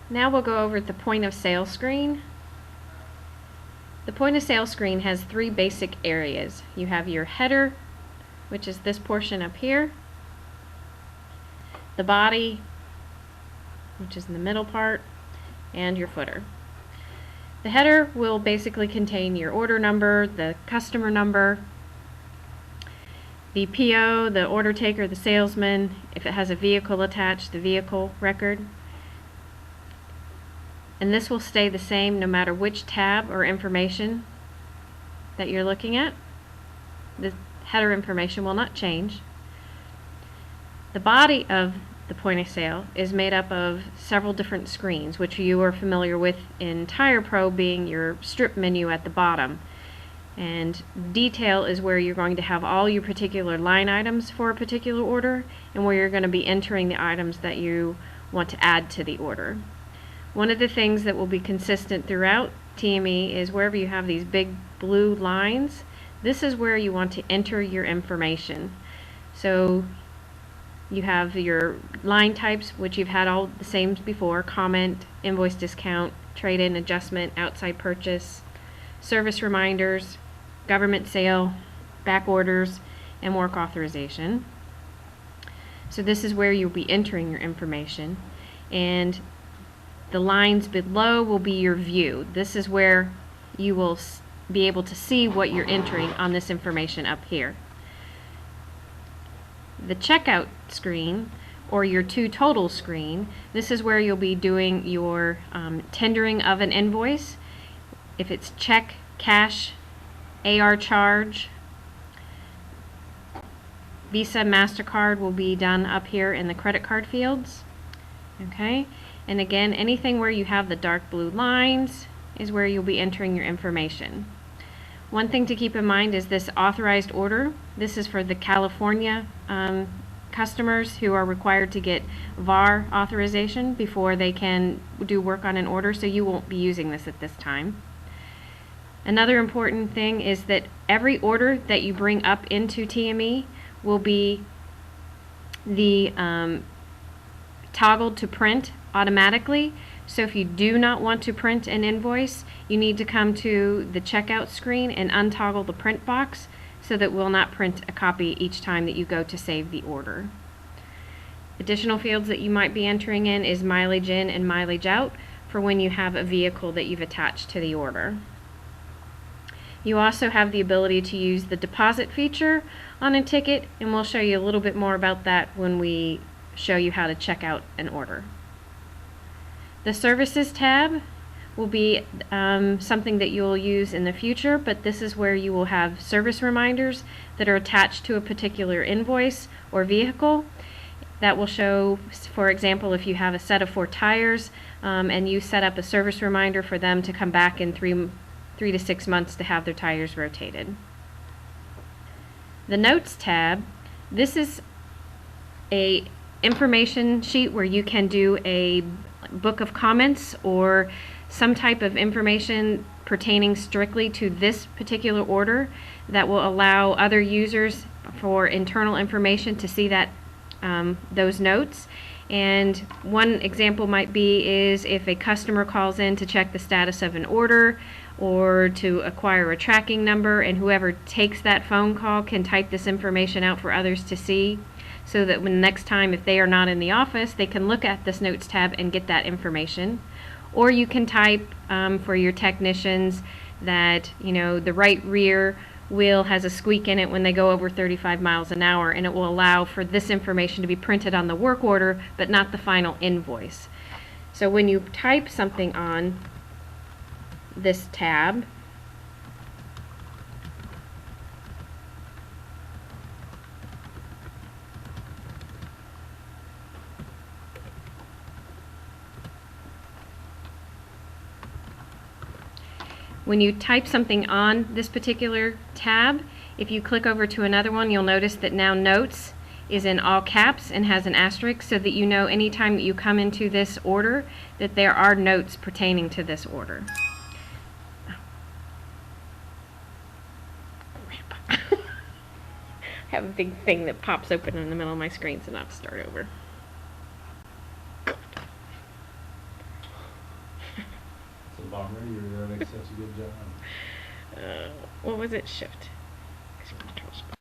Now we'll go over the point of sale screen. The point of sale screen has three basic areas. You have your header, which is this portion up here, the body, which is in the middle part, and your footer. The header will basically contain your order number, the customer number, the PO, the order taker, the salesman, if it has a vehicle attached, the vehicle record. And this will stay the same no matter which tab or information that you're looking at. The header information will not change. The body of the point of sale is made up of several different screens, which you are familiar with in TirePro being your strip menu at the bottom. And detail is where you're going to have all your particular line items for a particular order and where you're going to be entering the items that you want to add to the order. One of the things that will be consistent throughout TME is wherever you have these big blue lines, this is where you want to enter your information. So you have your line types, which you've had all the same before: comment, invoice discount, trade-in adjustment, outside purchase, service reminders, government sale, back orders, and work authorization. So this is where you'll be entering your information, and the lines below will be your view. This is where you will be able to see what you're entering on this information up here. The checkout screen, or your to total screen, this is where you'll be doing your tendering of an invoice. If it's check, cash, AR charge, Visa, MasterCard will be done up here in the credit card fields. Okay, and again, anything where you have the dark blue lines is where you'll be entering your information. One thing to keep in mind is this authorized order. This is for the California customers who are required to get VAR authorization before they can do work on an order, so you won't be using this at this time. Another important thing is that every order that you bring up into TME will be the toggled to print automatically. So if you do not want to print an invoice, you need to come to the checkout screen and untoggle the print box so that it will not print a copy each time that you go to save the order. Additional fields that you might be entering in is mileage in and mileage out for when you have a vehicle that you've attached to the order. You also have the ability to use the deposit feature on a ticket, and we'll show you a little bit more about that when we show you how to check out an order. The Services tab will be something that you'll use in the future, but this is where you will have service reminders that are attached to a particular invoice or vehicle. That will show, for example, if you have a set of 4 tires and you set up a service reminder for them to come back in 3 to 6 months to have their tires rotated. The Notes tab, this is a information sheet where you can do a book of comments or some type of information pertaining strictly to this particular order that will allow other users for internal information to see that those notes. And one example might be is if a customer calls in to check the status of an order or to acquire a tracking number, and whoever takes that phone call can type this information out for others to see, so that when next time, if they are not in the office, they can look at this Notes tab and get that information. Or you can type for your technicians that, you know, the right rear wheel has a squeak in it when they go over 35 miles an hour, and it will allow for this information to be printed on the work order but not the final invoice. So when you type something on this tab, when you type something on this particular tab, if you click over to another one, you'll notice that now Notes is in all caps and has an asterisk, so that you know anytime that you come into this order that there are notes pertaining to this order. I have a big thing that pops open in the middle of my screen, so I have to start over. It's a bummer, you really makes such a good job. What was it? Shift.